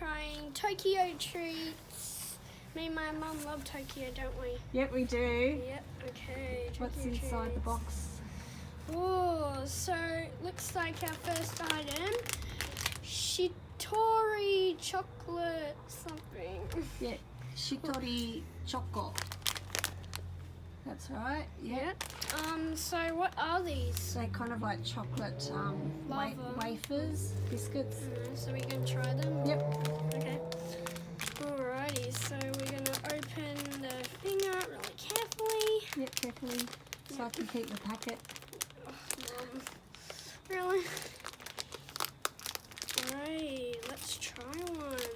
trying Tokyo treats. Me and my mum love Tokyo, don't we? Yep, we do. Yep, okay. What's Tokyo inside the treats. box? Oh, so looks like our first item, Shitori chocolate something. Yeah, Shitori Choco. That's right. Yep. So what are these? They're kind of like chocolate Lava. wafers, biscuits. So we can try them? Yep. Okay. Alrighty, so we're going to open the thing up really carefully. Yep, carefully, so I can keep the packet. Oh, Mum. Really? Alright, let's try one.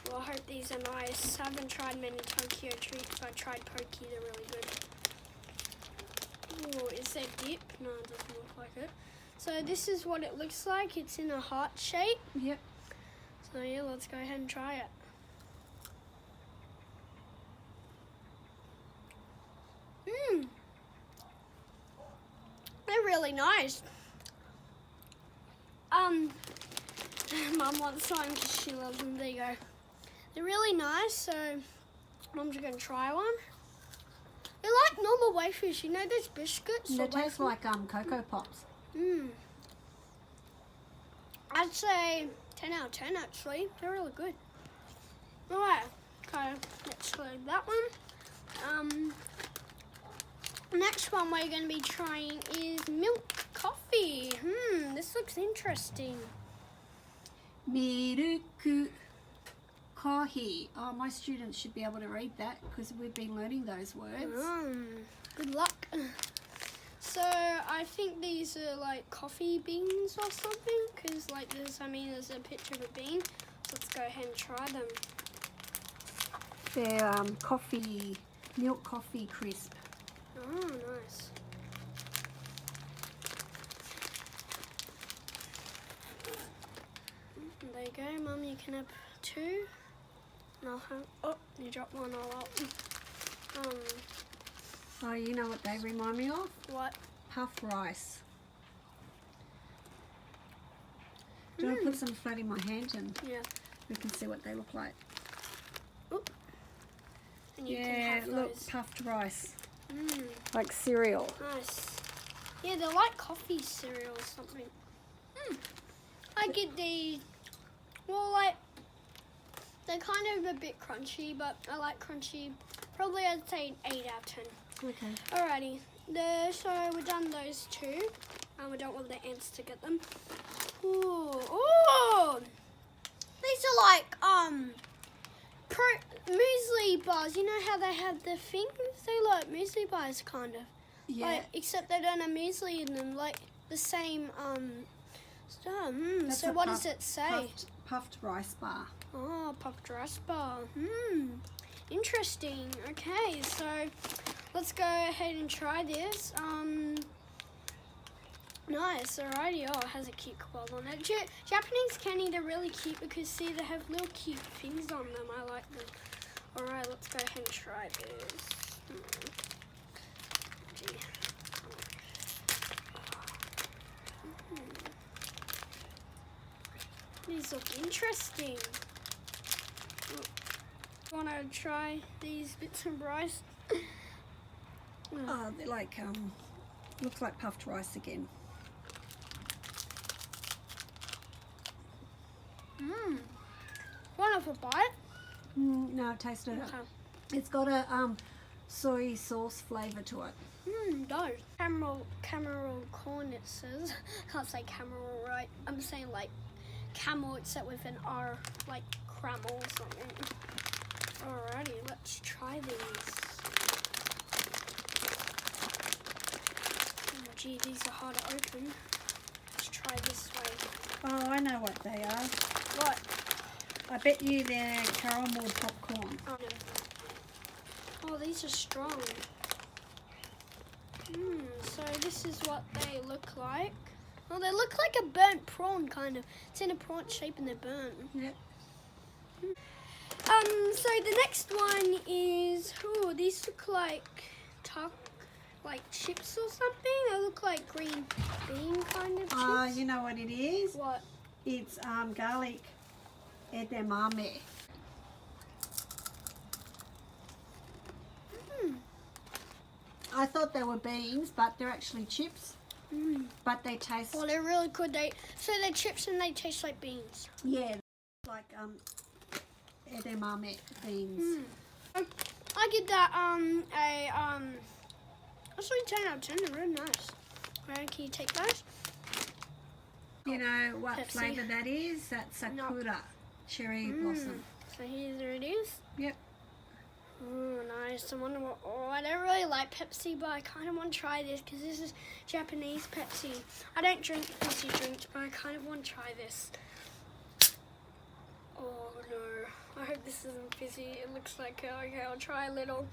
Well, I hope these are nice. I haven't tried many Tokyo treats. I tried Pocky, they're really good. Oh, is there dip? No, it doesn't look like it. So this is what it looks like. It's in a heart shape. Yep. So yeah, let's go ahead and try it. They're really nice. Mum wants some because she loves them. There you go. They're really nice, so Mum's gonna try one. They're like normal wafers, you know those biscuits? They or taste wafer- like Cocoa Pops. I'd say 10 out of 10 actually. They're really good. Alright, okay, let's try that one. Next one we're going to be trying is milk coffee. This looks interesting. Miruku Kohi. Oh, my students should be able to read that because we've been learning those words. Good luck. So I think these are like coffee beans or something because like there's a picture of a bean. So let's go ahead and try them. They're milk coffee crisp. Oh, nice. There you go, Mum, you can have two. And I'll have, oh, you dropped one all up. Oh, you know what they remind me of? What? Puffed rice. Do you want to put some flat in my hand and Yeah. we can see what they look like? Oop. And you can Yeah, have look, those. puffed rice. Mm, Like cereal. nice. Yeah, they're like coffee cereal or something. I get the, well, like, they're kind of a bit crunchy, but I like crunchy. Probably I'd say an 8 out of 10. Okay. Alrighty, so we've done those two. We don't want the ants to get them. Ooh, these are like muesli bars. You know how they have the things? They like muesli bars, kind of. Yeah. Like, except they don't have muesli in them. Like the same stuff. That's So a what does it say? Puffed rice bar. Oh, puffed rice bar. Interesting. Okay, so let's go ahead and try this. Nice. Alrighty. Oh, it has a cute koala on it. Japanese candy, they're really cute because see, they have little cute things on them. I like them. Alright, let's go ahead and try this. These look interesting. Want to try these bits of rice? Oh, they're like, looks like puffed rice again. Want to have a bite? No, taste it. Okay. It's got a soy sauce flavour to it. Does. Caramel corn, it says. Can't say camel right. I'm saying like camel except with an R, like cramel or something. Alrighty, let's try these. Oh gee, these are hard to open. Let's try this way. Oh, I know what they are. What? I bet you they're caramel popcorn. Oh no. Oh, these are strong. So this is what they look like. Oh, they look like a burnt prawn, kind of. It's in a prawn shape and they're burnt. Yep. So the next one is, these look like chips or something. They look like green bean kind of chips. You know what it is? What? It's garlic edamame. I thought they were beans, but they're actually chips. But they taste, Well, they're really good. So they're chips and they taste like beans. yeah, like edamame beans. I give that actually 10 out of 10. They're really nice. Right, can you take those? You know what Pepsi. flavour that is? That's Sakura cherry blossom. So here it is. Yep. Oh, nice. I wonder what. Oh, I don't really like Pepsi, but I kind of want to try this because this is Japanese Pepsi. I don't drink fizzy drinks, but I kind of want to try this. Oh no! I hope this isn't fizzy. It looks like it. Okay, I'll try a little.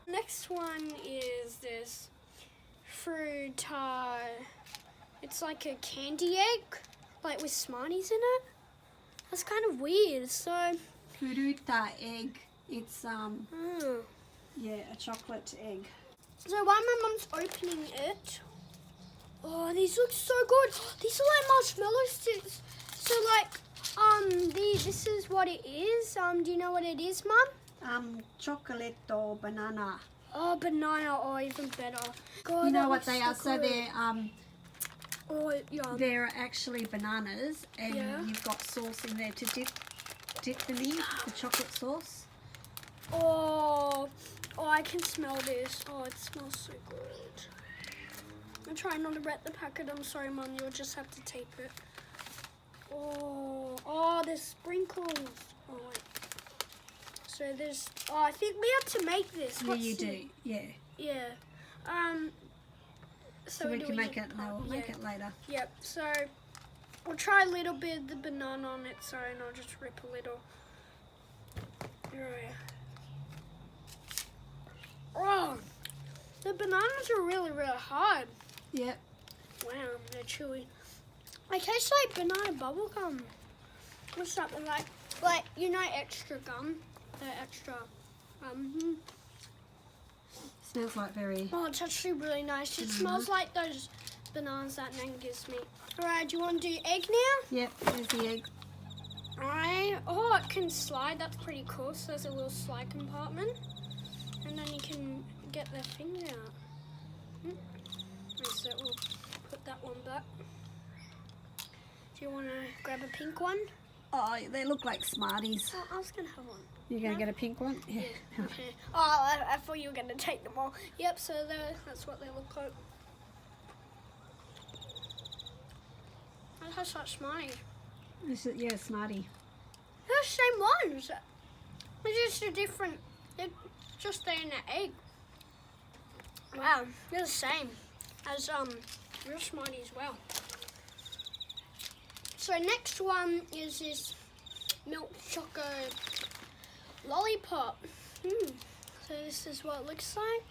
Next one is this fruit. It's like a candy egg, like with Smarties in it. That's kind of weird. So, Fruta egg. It's oh. yeah, a chocolate egg. So while my mum's opening it, oh, these look so good. These are like marshmallow sticks. So like, this is what it is. Do you know what it is, Mum? Chocolatto banana. Oh, banana. Oh, even better. God, You know that what they are? looks So good. they're they're actually bananas, and Yeah. you've got sauce in there to dip them in, the chocolate sauce. Oh, I can smell this. Oh, it smells so good. I'm trying not to wreck the packet. I'm sorry, Mum. You'll just have to tape it. Oh, there's sprinkles. Oh, wait. So there's. Oh, I think we have to make this. Yeah, What's you it? do. Yeah. Yeah. So we do can make use it. a No, cup? we'll make Yeah. it later. Yep. So we'll try a little bit of the banana on it. Sorry, and I'll just rip a little. Right. Oh, the bananas are really, really hard. Yep. Wow, they're chewy. They taste like banana bubble gum. Or something like you know, extra gum. The extra. Smells like very. Oh, it's actually really nice. It smells like those bananas that Nan gives me. Alright, do you want to do egg now? Yep. There's the egg. Alright. Oh, it can slide. That's pretty cool. So there's a little slide compartment. And then you can get the things out. So we'll put that one back. Do you want to grab a pink one? Oh, they look like Smarties. Oh, I was going to have one. You're gonna get a pink one? Yeah. Okay. Oh, I thought you were going to take them all. Yep, so that's what they look like. That has such Smartie. This is, yeah, Smartie. They're the same ones. They're just a different. They're just they're in the egg. Wow, they're the same as real Smartie as well. So next one is this milk chocolate lollipop. So this is what it looks like.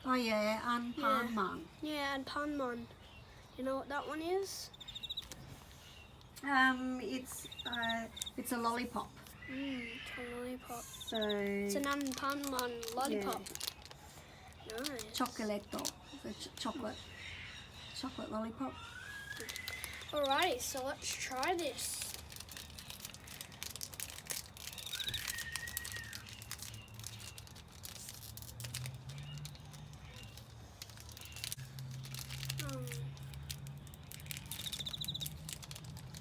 Oh yeah, Panman. Yeah, and panmon. You know what that one is? It's a lollipop. It's a lollipop. So It's an panmon lollipop. Nice. chocolatto. It's a chocolate lollipop. Alrighty, so let's try this.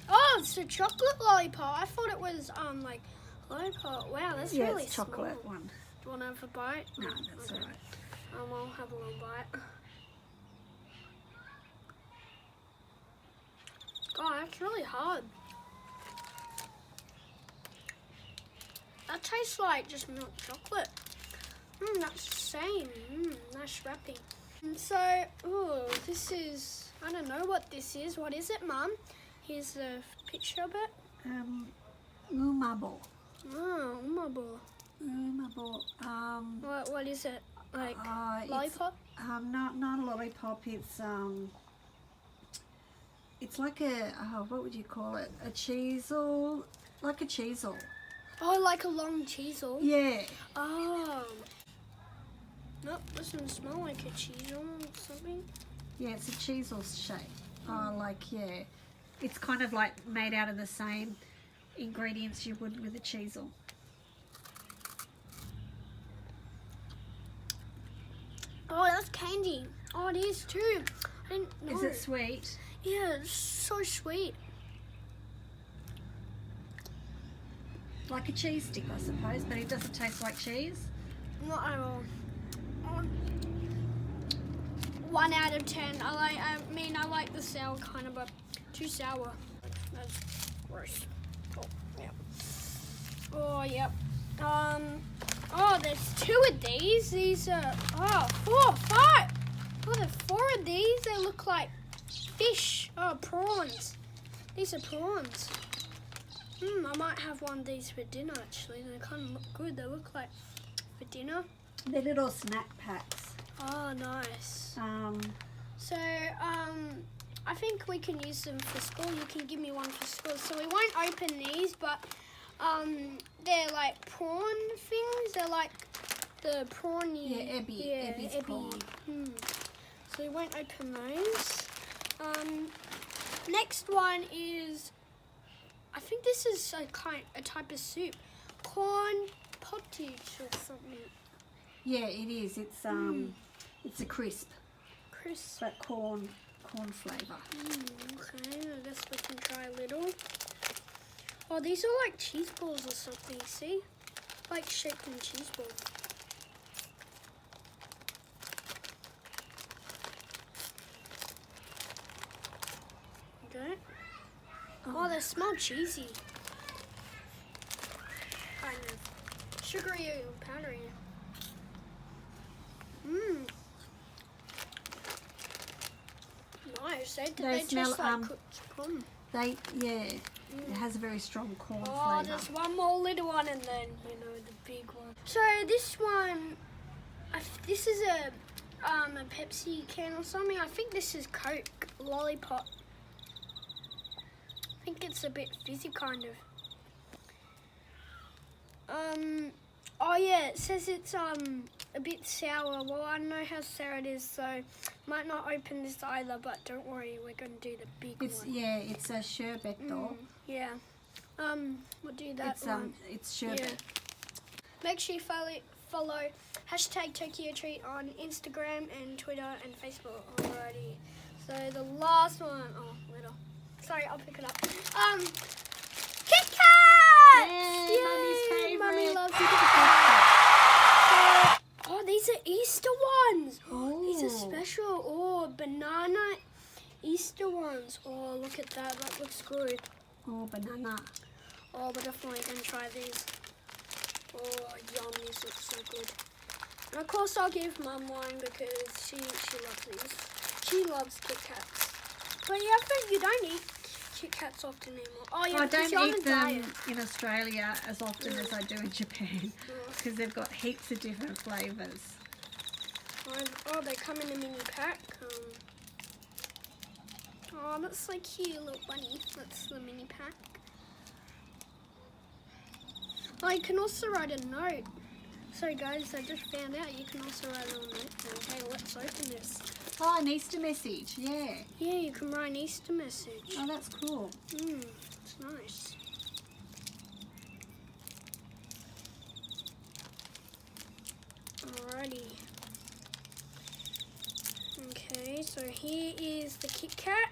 Oh, it's a chocolate lollipop. I thought it was like lollipop. Wow, that's Yeah, really it's chocolate small. one. Do you want to have a bite? No, that's alright. I'll have a little bite. God, that's really hard. That tastes like just milk chocolate. That's the same. Nice wrapping. And so, ooh, this is, I don't know what this is. What is it, Mum? Here's the picture of it. Umabo. Oh, umabo. Umabo. What is it? Like It's, lollipop? not a lollipop. It's like a what would you call it? A cheesel, like a cheesel. Oh, like a long cheesel. Yeah. Oh. Nope, doesn't smell like a cheese or something. Yeah, it's a cheesel shape. Yeah. It's kind of like made out of the same ingredients you would with a cheesel. Oh, that's candy. Oh, it is too. I didn't know. Is it sweet? Yeah, it's so sweet. Like a cheese stick, I suppose, but it doesn't taste like cheese. Not at all. 1 out of 10. I like the sour kind of, but too sour. That's gross. Oh, yeah. Oh, yep. Oh, there's 2 of these. These are, 4, 5. Oh, there's 4 of these. They look like fish. Oh, prawns. These are prawns. I might have one of these for dinner, actually. They kind of look good. They look like for dinner. They're little snack packs. Oh, nice. So, I think we can use them for school. You can give me one for school. So we won't open these, but they're like prawn things. They're like the prawny. Yeah, Ebbie's prawn. So we won't open those. Next one is, I think this is a type of soup, corn pottage or something. Yeah, it is. It's a crisp, but corn flavour. Okay, I guess we can try a little. Oh, these are like cheese balls or something. See, like shaken cheese balls. Okay. Oh, they smell cheesy. Kind of sugary and powdery. Nice. They smell, taste like cooked corn. It has a very strong corn Oh, flavour. there's one more little one and then, the big one. So this one, this is a Pepsi can or something. I think this is Coke Lollipop. I think it's a bit fizzy kind of. Oh yeah, it says it's a bit sour. Well, I don't know how sour it is, so might not open this either, but don't worry, we're going to do the big one. Yeah, it's a sherbet though. Yeah. We'll do that one. It's sherbet. Yeah. Make sure you follow hashtag Tokyo Treat on Instagram and Twitter and Facebook. Alrighty. So the last one, little. Sorry, I'll pick it up. Kit Kats! Yay, Mummy's favourite. Mummy loves Kit Kats. Oh, these are Easter ones. Oh. These are special. Oh, banana Easter ones. Oh, look at that. That looks good. Oh, banana. Oh, we're definitely going to try these. Oh, yum. These look so good. And of course, I'll give Mum one because she loves these. She loves Kit Kats. But yeah, but you don't eat Kit Kats often anymore. Oh, yeah, I because don't you're on eat a them diet. in Australia as often as I do in Japan because they've got heaps of different flavours. Oh, they come in a mini pack. Oh, that's so cute, little bunny. That's the mini pack. Oh, you can also write a note. So guys, I just found out you can also write a little note. Okay, let's open this. Oh, an Easter message, yeah. Yeah, you can write an Easter message. Oh, that's cool. It's nice. Alrighty. Okay, so here is the Kit Kat.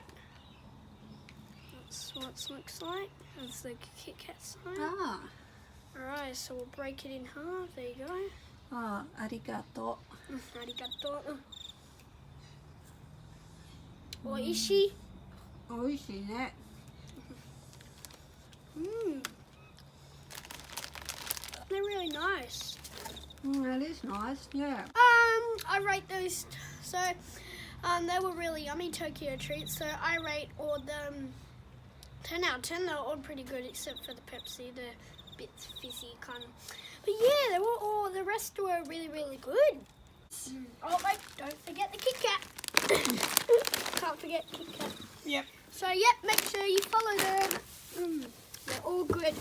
That's what it looks like. That's the Kit Kat sign. Ah. Alright, so we'll break it in half. There you go. Oh, arigato. Arigato. Oishi. Oishi ne. They're really nice. That is nice, yeah. I rate those. So, they were really yummy Tokyo treats. So I rate all of them 10 out of 10. They're all pretty good except for the Pepsi, the bit fizzy kind of. But yeah, they were all. The rest were really, really good. Oh wait, don't forget the Kit Kat. Can't forget Kit Kat. Yep. So make sure you follow them. They're all good.